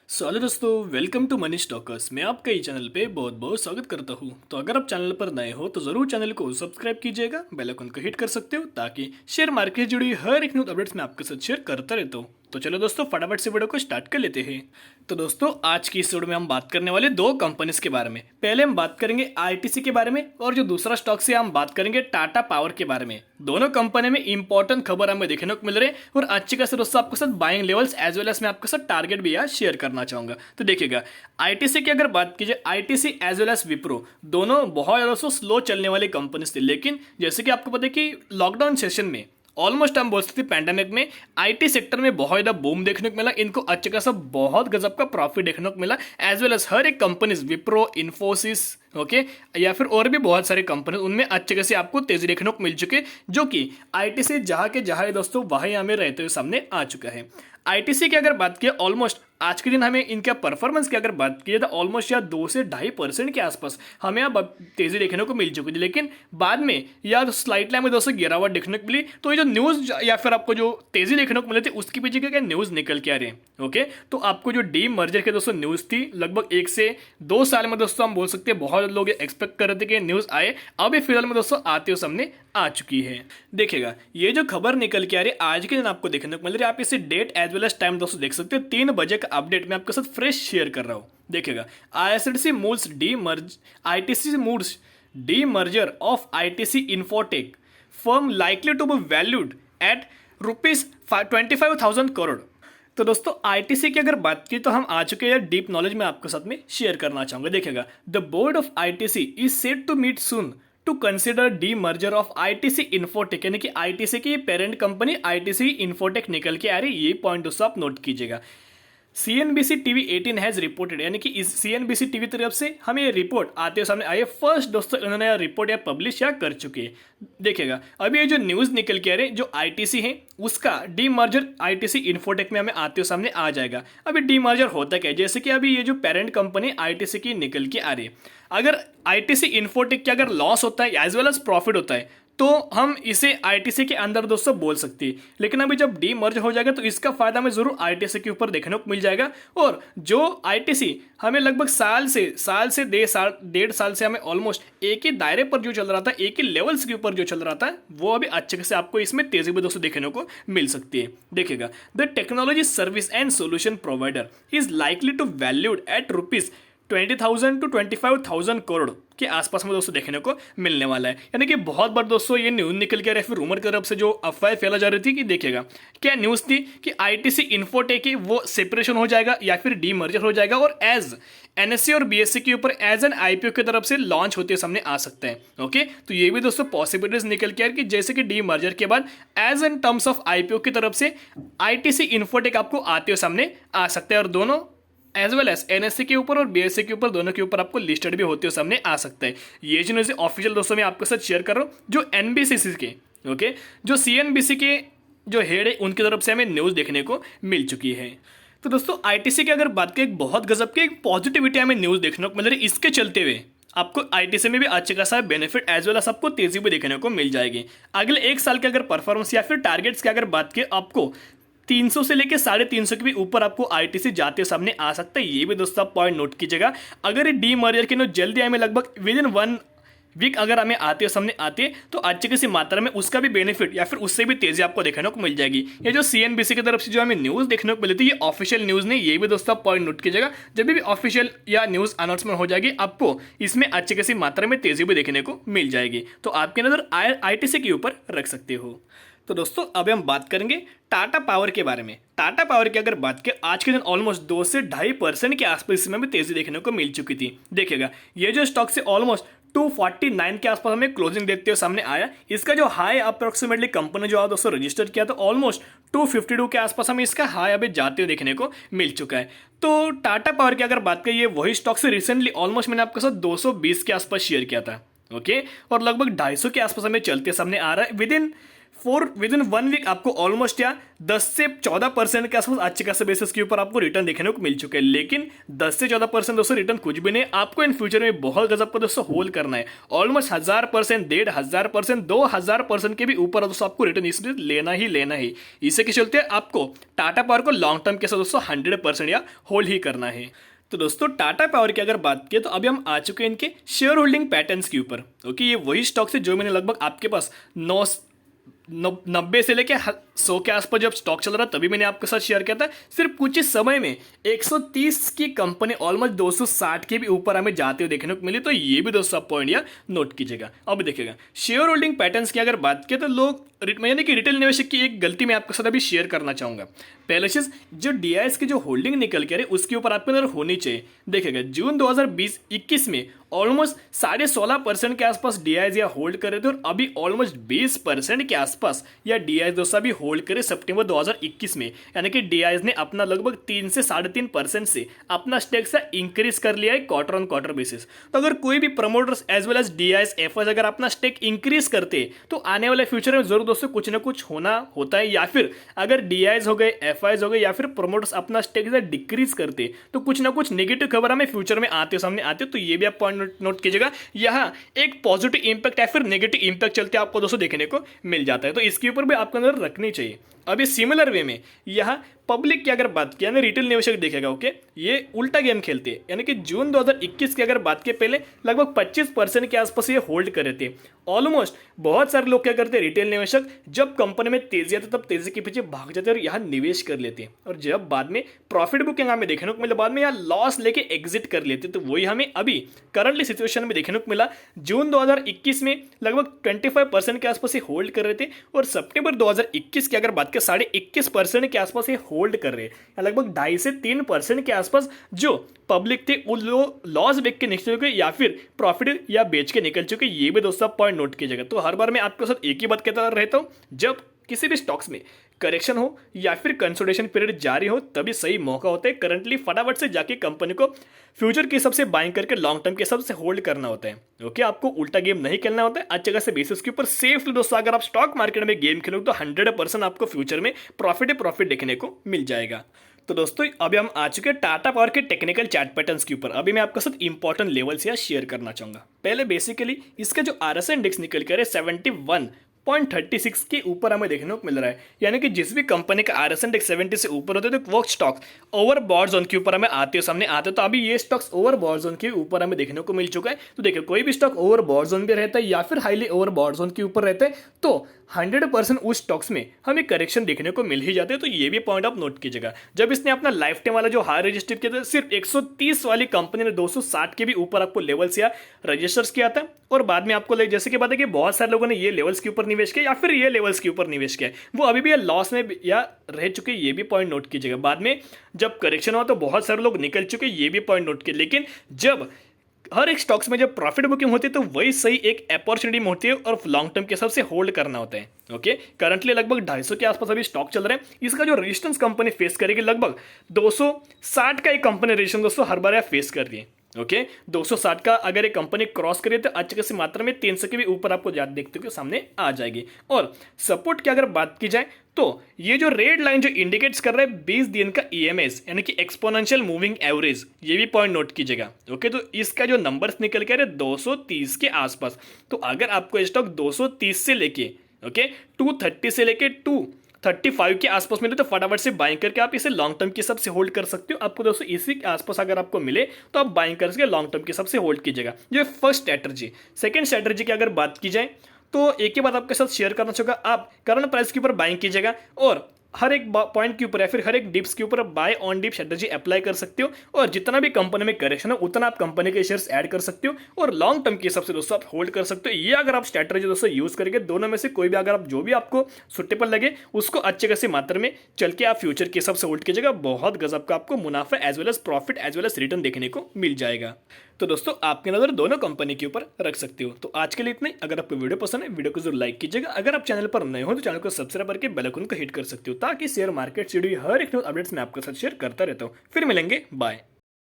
Hello दोस्तों, welcome to money stalkers. मैं आपका ही चैनल पे बहुत बहुत स्वागत करता हूँ। तो अगर आप चैनल पर नए हो तो ज़रूर चैनल को सब्सक्राइब कीजिएगा, बेल आइकन को हिट कर सकते हो ताकि शेयर मार्केट से जुड़ी हर एक न्यूज़ अपडेट्स मैं आपके साथ शेयर करता रहता हूँ। तो चलो दोस्तों, फटाफट से वीडियो को स्टार्ट कर लेते हैं। तो दोस्तों, आज की इस वीडियो में हम बात करने वाले दो कंपनीज के बारे में। पहले हम बात करेंगे आईटीसी के बारे में और जो दूसरा स्टॉक से हम बात करेंगे टाटा पावर के बारे में। दोनों कंपनी में इंपॉर्टेंट खबर हमें देखने को मिल रही है और अच्छी खासी दोस्तों आपके साथ buying levels as well as मैं आपके साथ टारगेट भी यहाँ शेयर करना चाहूंगा। तो देखिएगा, आईटीसी की अगर बात कीजिए, ITC as well as Wipro दोनों बहुत ज्यादा स्लो चलने वाली कंपनीज थी, लेकिन जैसे कि आपको पता है कि लॉकडाउन सेशन में ऑलमोस्ट हम बोल सकते हैं पैंडेमिक में आईटी सेक्टर में बहुत ज्यादा बूम देखने को मिला। इनको अच्छे खासा बहुत गजब का प्रॉफिट देखने को मिला एज वेल एज हर एक कंपनीज विप्रो, इन्फोसिस, ओके, या फिर और भी बहुत सारे कंपनी उनमें अच्छे खासे आपको तेजी देखने को मिल चुके, जो कि आईटीसी जहां के जहां दोस्तों वहीं हमें रहते हुए सामने आ चुका है। आईटीसी की अगर बात की ऑलमोस्ट आज के दिन हमें इनका परफॉर्मेंस की अगर बात की तो ऑलमोस्ट या 2 से 2.5% के आसपास हमें अब तेजी देखने को मिल चुकी थी, लेकिन बाद में या स्लाइटली हमें दोस्तों गिरावट देखने को मिली। तो ये जो न्यूज़ या फिर आपको जो तेजी देखने को मिली थी उसके पीछे क्या न्यूज़ निकल के आ रही है। ओके, तो आपको जो डी मर्जर के दोस्तों न्यूज़ थी लगभग 1 से 2 साल में दोस्तों हम बोल सकते हैं बहुत लोग एक्सपेक्ट कर रहे थे कि न्यूज़ आए, अब ये फिलहाल में दोस्तों आते हुए सामने आ चुकी है। देखिएगा, ये जो खबर निकल के आ रही है आज के दिन आपको देखने को मिल रही है, आप इसे date as well as time दोस्तों देख सकते हो। 3 बजे का अपडेट मैं आपके साथ फ्रेश शेयर कर रहा हूं। देखिएगा, ITC moves demerge ITC moves demerger of ITC Infotech firm likely to be valued at ₹25,000 crore. तो दोस्तों, आईटीसी की अगर बात की तो हम आ चुके हैं डीप नॉलेज में आपके साथ में शेयर करना चाहूंगा। देखिएगा, the board of ITC is set to meet soon to consider demerger of ITC Infotech, यानी कि आईटीसी की पेरेंट कंपनी आईटीसी इन्फोटेक निकल के आ रही, ये पॉइंट दोस्तों आप नोट कीजिएगा। सीएनबीसी टीवी 18 हैज रिपोर्टेड, यानी कि इस सीएनबीसी टीवी तरफ से हमें ये रिपोर्ट आते हुए सामने आई है। फर्स्ट दोस्तों इन्होंने रिपोर्ट या पब्लिश या कर चुके हैं। देखिएगा, अभी ये जो न्यूज़ निकल के आ रहे जो आईटीसी है उसका डी मर्जर आईटीसी इन्फोटेक में हमें आते हुए सामने आ जाएगा। अभी डी मर्जर होता क्या है, जैसे कि अभी ये जो पेरेंट कंपनी आईटीसी की निकल के आ रही है, अगर आईटीसी इन्फोटेक का अगर लॉस होता है एज वेल एज प्रॉफिट होता है तो हम इसे आईटीसी के अंदर दोस्तों बोल सकते हैं, लेकिन अभी जब डी मर्ज हो जाएगा तो इसका फायदा हमें जरूर आईटीसी के ऊपर देखने को मिल जाएगा। और जो आईटीसी हमें लगभग साल से 1.5 साल से हमें ऑलमोस्ट एक ही दायरे पर जो चल रहा था, एक ही लेवल्स के ऊपर जो चल रहा था, वो अभी अच्छे से आपको इसमें तेजी में दोस्तों देखने को मिल सकती है। देखिएगा, the technology service and solution provider is likely to valued at ₹20,000 to 25,000 crore के आसपास में दोस्तों देखने को मिलने वाला है। यानी कि बहुत बार दोस्तों ये न्यूज़ निकल के, फिर रूमर की तरफ से जो अफवाह फैला जा रही थी कि देखिएगा क्या न्यूज़ थी कि आईटीसी इन्फोटेक की वो सेपरेशन हो जाएगा या फिर डी मर्जर हो जाएगा और एज एनएससी और बीएससी के ऊपर एज एन आईपीओ की तरफ से लॉन्च होते सामने आ सकते हैं। ओके, तो ये भी दोस्तों पॉसिबिलिटीज निकल के आ कि जैसे कि डी मर्जर के बाद as in terms of IPO की तरफ से आईटीसी इन्फोटेक आपको आते हुए सामने आ सकते हैं और दोनों एज वेल एज एनएससी के ऊपर और बीएससी के ऊपर दोनों के ऊपर आपको लिस्टेड भी होते हुए सामने आ सकता है। ये जो न्यूज़ ऑफिशियल दोस्तों मैं आपके साथ शेयर कर रहा हूँ, जो एनबीसीसी के ओके, जो सीएनबीसी के जो हेड है उनकी तरफ से हमें न्यूज़ देखने को मिल चुकी है। तो दोस्तों, आईटीसी की अगर बात करें, एक बहुत गजब की एक पॉजिटिविटी हमें न्यूज़ देखने को मिल रही है। इसके चलते हुए आपको आईटीसी में भी अच्छे खासा बेनिफिट एज वेल एज आपको तेजी भी देखने को मिल जाएगी। अगले 1 साल के अगर परफॉर्मेंस या फिर टारगेट्स की अगर बात की, आपको 300 से लेकर 350 के भी ऊपर आपको आईटीसी जाते सामने आ सकता है। ये भी दोस्तों आप पॉइंट नोट कीजिएगा। अगर ये डी मर्जर के न्यूज़ जल्दी हमें लगभग विद इन 1 वीक अगर हमें आते हैं सामने आती है तो अच्छी किसी मात्रा में उसका भी बेनिफिट या फिर उससे भी तेजी आपको देखने को मिल जाएगी। ये जो सीएनबीसी की तरफ से जो हमें न्यूज़ देखने को मिली थी, ये ऑफिशियल न्यूज़ नहीं, ये भी दोस्तों आप पॉइंट नोट कीजिएगा। जब भी ऑफिशियल या न्यूज़ अनाउंसमेंट हो जाएगी आपको इसमें अच्छी किसी मात्रा में तेजी भी देखने को मिल जाएगी, तो आपकी नज़र आईटीसी के ऊपर रख सकते हो। तो दोस्तों, अब हम बात करेंगे टाटा पावर के बारे में। टाटा पावर की अगर बात करें, आज के दिन ऑलमोस्ट 2 से 2.5% के आसपास इसमें भी तेजी देखने को मिल चुकी थी। देखिएगा, ये जो स्टॉक से ऑलमोस्ट 249 के आसपास हमें क्लोजिंग देखते हुए सामने आया। इसका जो हाई अप्रोक्सीमेटली कंपनी जो दोस्तों रजिस्टर किया तो ऑलमोस्ट 252 के आसपास हमें इसका हाई अभी जाते हुए देखने को मिल चुका है। तो टाटा पावर की अगर बात करें, ये वही स्टॉक से रिसेंटली ऑलमोस्ट मैंने आपके साथ 220 के आसपास शेयर किया था। ओके, और लगभग 250 के आसपास हमें चलते सामने आ रहा है। Within within 1 week आपको ऑलमोस्ट या 10 से 14% के आसपास अच्छे खासे बेसिस के ऊपर आपको रिटर्न देखने को मिल चुके हैं। लेकिन 10 से 14% दोस्तों रिटर्न कुछ भी नहीं, आपको इन फ्यूचर में बहुत गजब का दोस्तों होल्ड करना है। ऑलमोस्ट 1000%, 1500%, 2000% के भी ऊपर दोस्तों आपको रिटर्न इसमें लेना ही लेना है। इसे के चलते आपको टाटा पावर को लॉन्ग टर्म के साथ दोस्तों 100% या होल्ड ही करना है। तो दोस्तों टाटा पावर की अगर बात करें तो अभी हम आ चुके हैं इनके शेयर होल्डिंग पैटर्न्स के ऊपर। ओके, ये वही स्टॉक्स है जो मैंने लगभग आपके पास 90 से लेके 100 के आसपास जब स्टॉक चल रहा तभी मैंने आपके साथ शेयर किया था। सिर्फ कुछ ही समय में 130 की कंपनी ऑलमोस्ट 260 के भी ऊपर हमें जाते हुए देखने को मिली। तो ये भी दोस्तों आप पॉइंट या नोट कीजिएगा। अब देखिएगा शेयर होल्डिंग पैटर्न्स की अगर बात करें तो लोग यानी कि रिटेल निवेशक की एक गलती मैं आपके साथ अभी शेयर करना चाहूंगा। पहले चीज, जो डीआईएस की जो होल्डिंग निकल के आ रही है उसके ऊपर आपके अंदर होनी चाहिए। देखिएगा जून 2020-21 में ऑलमोस्ट 16.5% के आसपास डीआईएस या होल्ड कर रहे थे और अभी ऑलमोस्ट 20% के आसपास या डीआईएस दोस्तों अभी होल्ड करे सितंबर 2021 में। यानी कि डीआईएस ने अपना लगभग 3 से 3.5% से अपना स्टेक से इंक्रीज कर लिया है क्वार्टर ऑन क्वार्टर बेसिस। तो अगर कोई भी promoters as well as DIIs FIIs अगर अपना स्टेक इंक्रीज करते तो आने वाले फ्यूचर में जरूर दोस्तों कुछ ना कुछ होना होता है। या फिर अगर डीआईएस हो गए, एफआईएस हो गए या फिर प्रमोटर्स अपना स्टेक डिक्रीज करते तो कुछ ना कुछ नेगेटिव खबर हमें फ्यूचर में आते सामने आते। तो ये भी आप पॉइंट नोट कीजिएगा, यहाँ एक पॉजिटिव इंपैक्ट या फिर नेगेटिव इंपैक्ट चलते आपको दोस्तों देखने को मिल जाता है। तो इसके ऊपर भी आपको अंदर रखनी चाहिए। अभी सिमिलर वे में यहाँ पब्लिक की अगर बात किया ना, रिटेल निवेशक देखेगा ओके, ये उल्टा गेम खेलते हैं। यानी कि जून 2021 की अगर बात के पहले लगभग 25% के आसपास ये होल्ड कर रहे थे। ऑलमोस्ट बहुत सारे लोग क्या करते हैं, रिटेल निवेशक जब कंपनी में तेजी आती है तब तेजी के पीछे भाग जाते हैं और यहाँ निवेश कर लेते हैं और जब बाद में प्रॉफिट बुकिंग हमें देखने को मिला बाद में यहाँ लॉस लेके एग्जिट कर लेते। तो वही हमें अभी करंटली सिचुएशन में देखने को मिला। जून 2021 में लगभग 25% के आसपास ये होल्ड कर रहे थे और सितंबर 2021 की अगर बात करें 21.5% के आसपास ये होल्ड कर रहे हैं। लगभग 2.5 से 3% के आसपास जो पब्लिक थे वो लॉस बेच के निकल चुके या फिर प्रॉफिट या बेच के निकल चुके। ये भी दोस्तों पॉइंट नोट कीजिएगा। तो हर बार मैं आपके साथ एक ही बात कहता रहता हूं, जब किसी भी स्टॉक्स में करेक्शन हो या फिर कंसोलिडेशन पीरियड जारी हो तभी सही मौका होता है करंटली फटाफट से जाके कंपनी को फ्यूचर के हिसाब से बाइंग करके लॉन्ग टर्म के हिसाब से होल्ड करना होता है। ओके, आपको उल्टा गेम नहीं खेलना होता है। अच्छे खासे बेसिस के ऊपर सेफली दोस्तों अगर आप स्टॉक मार्केट में गेम खेलोगे तो 100% आपको फ्यूचर में प्रॉफिट देखने को मिल जाएगा। तो दोस्तों अभी हम आ चुके हैं टाटा पावर के टेक्निकल चार्ट पैटर्न्स के ऊपर। अभी मैं आपके साथ इंपॉर्टेंट लेवल्स यहाँ शेयर करना चाहूंगा। पहले बेसिकली इसका जो आरएसआई इंडेक्स निकल कर 71.36 के ऊपर हमें देखने को मिल रहा है। यानी कि जिस भी कंपनी का आरएसआई इंडेक्स 70 से ऊपर होते हैं तो वो स्टॉक ओवर बॉट जोन के ऊपर हमें आते सामने आते। तो अभी ये स्टॉक्स ओवर बॉट जोन के ऊपर हमें देखने को मिल चुका है। तो देखिए कोई भी स्टॉक ओवर बॉट जोन भी रहता है या फिर हाईली ओवर बॉट जोन के ऊपर रहता है तो 100% उस स्टॉक्स में हमें करेक्शन देखने को मिल ही जाते हैं। तो ये भी पॉइंट आप नोट कीजिएगा। जब इसने अपना लाइफ टाइम वाला जो हाई रजिस्टर किया था सिर्फ 130 वाली कंपनी ने 260 के भी ऊपर आपको लेवल्स या रजिस्टर्स किया था और बाद में आपको जैसे कि बात है कि बहुत सारे लोगों ने ये लेवल्स के ऊपर निवेश किया या फिर ये लेवल्स के ऊपर निवेश किया, वो अभी भी लॉस में या रह चुके। ये भी पॉइंट नोट कीजिएगा। बाद में जब करेक्शन हुआ तो बहुत सारे लोग निकल चुके, ये भी पॉइंट नोट कीजिए। लेकिन जब हर एक स्टॉक्स में जब प्रॉफिट बुकिंग होती है तो वही सही एक अपॉर्चुनिटी में होती है और लॉन्ग टर्म के हिसाब से होल्ड करना होता है। ओके, करंटली लगभग 250 के आसपास अभी स्टॉक चल रहे हैं। इसका जो रेजिस्टेंस कंपनी फेस करेगी लगभग 260 का एक कंपनी रेजिस्टेंस दोस्तों हर बार फेस कर रही है। ओके, 260 का अगर एक कंपनी क्रॉस करे तो अच्छी खासी मात्रा में 300 के भी ऊपर आपको देखते हुए सामने आ जाएगी। और सपोर्ट की अगर बात की जाए तो ये जो रेड लाइन जो इंडिकेट्स कर रहा है 20 दिन का ईएमएस यानी कि एक्सपोनेंशियल मूविंग एवरेज, ये भी पॉइंट नोट कीजिएगा। ओके, तो इसका जो नंबर्स निकल के आ रहे 230 के आसपास। तो अगर आपको स्टॉक 230 से लेके 230 से लेके 235 के आसपास मिले तो फटाफट से बाइंग करके आप इसे लॉन्ग टर्म के हिसाब से होल्ड कर सकते हो। आपको दोस्तों इसी के आसपास अगर आपको मिले तो आप बाइंग करके लॉन्ग टर्म के हिसाब से होल्ड कीजिएगा। ये फर्स्ट स्ट्रैटेजी। सेकंड स्ट्रैटेजी की अगर बात की जाए तो एक ही बात आपके साथ शेयर करना चाहूंगा, आप करंट प्राइस के ऊपर बाइंग कीजिएगा और हर एक पॉइंट के ऊपर या फिर हर एक डिप्स के ऊपर buy on dip strategy apply कर सकते हो और जितना भी कंपनी में करेक्शन हो उतना आप कंपनी के शेयर्स ऐड कर सकते हो और लॉन्ग टर्म के हिसाब से दोस्तों आप होल्ड कर सकते हो। ये अगर आप स्ट्रेटजी दोस्तों यूज करके दोनों में से कोई भी अगर आप जो भी आपको सुटेबल लगे उसको अच्छे खासी मात्रा में चल के आप फ्यूचर के हिसाब से होल्ड कीजिएगा, बहुत गजब का आपको मुनाफा as well as profit as well as return देखने को मिल जाएगा। तो दोस्तों आपकी नजर दोनों कंपनी के ऊपर रख सकते हो। तो आज के लिए इतना ही। अगर आपको वीडियो पसंद है वीडियो को जरूर लाइक कीजिएगा। अगर आप चैनल पर नए हो तो चैनल को सब्सक्राइब करके बेल आइकन को हिट कर सकते हो ताकि शेयर मार्केट से जुड़ी हर एक न्यूज अपडेट्स मैं आपके साथ शेयर करता रहता हूँ। फिर मिलेंगे, बाय।